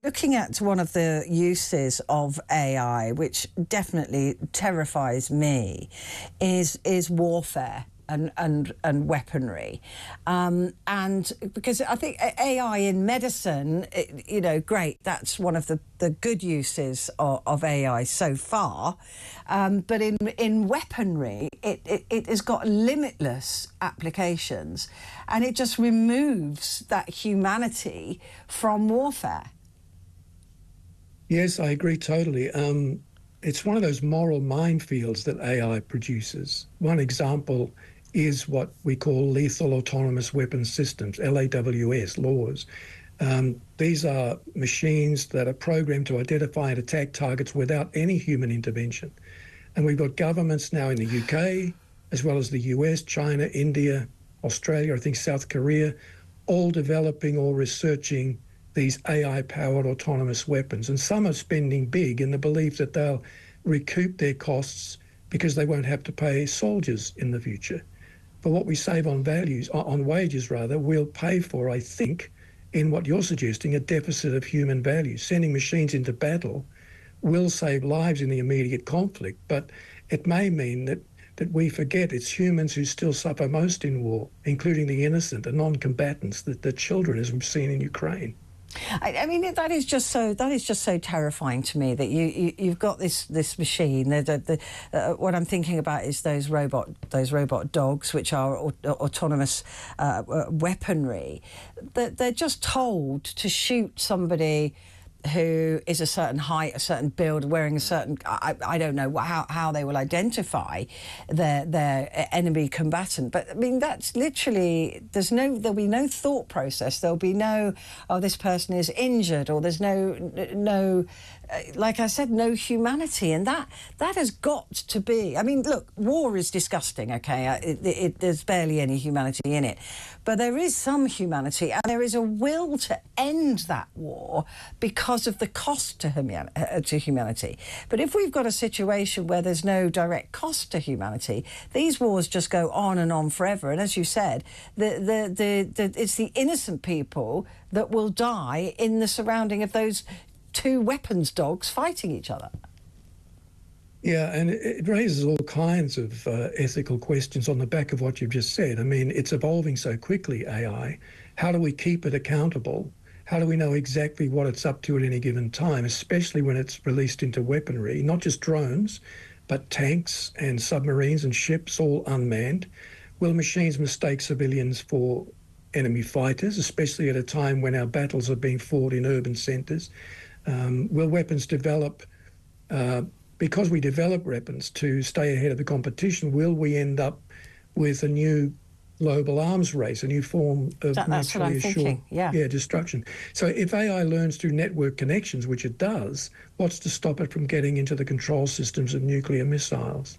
Looking at one of the uses of AI, which definitely terrifies me, is warfare and weaponry, and because I think AI in medicine, great, that's one of the good uses of AI so far, but in weaponry, it has got limitless applications, and it just removes that humanity from warfare. Yes, I agree totally. It's one of those moral minefields that AI produces. One example is what we call lethal autonomous weapons systems, LAWS, laws. These are machines that are programmed to identify and attack targets without any human intervention. And we've got governments now in the UK, as well as the US, China, India, Australia, I think South Korea, all developing or researching these AI-powered autonomous weapons. And some are spending big in the belief that they'll recoup their costs because they won't have to pay soldiers in the future. But what we save on wages, we'll pay for, I think, in what you're suggesting, a deficit of human values. Sending machines into battle will save lives in the immediate conflict, but it may mean that we forget it's humans who still suffer most in war, including the innocent and non-combatants, the children, as we've seen in Ukraine. I mean, that is just so terrifying to me that you've got this machine. What I'm thinking about is those robot dogs, which are autonomous weaponry. That they're just told to shoot somebody who is a certain height, a certain build, wearing a certain... I don't know how they will identify their enemy combatant. But, I mean, that's literally... There'll be no thought process. There'll be no, oh, this person is injured, or there's no like I said, no humanity. And that has got to be... I mean, look, war is disgusting, OK? There's barely any humanity in it. But there is some humanity, and there is a will to end that war because of the cost to humanity. But if we've got a situation where there's no direct cost to humanity, these wars just go on and on forever. And as you said, it's the innocent people that will die in the surrounding of those two weapons dogs fighting each other. Yeah, and it raises all kinds of ethical questions on the back of what you've just said. I mean, it's evolving so quickly, AI. How do we keep it accountable? How do we know exactly what it's up to at any given time, especially when it's released into weaponry, not just drones, but tanks and submarines and ships, all unmanned? Will machines mistake civilians for enemy fighters, especially at a time when our battles are being fought in urban centres? Will weapons develop, because we develop weapons to stay ahead of the competition, will we end up with a new global arms race, a new form of naturally assured destruction? So if AI learns through network connections, which it does, what's to stop it from getting into the control systems of nuclear missiles?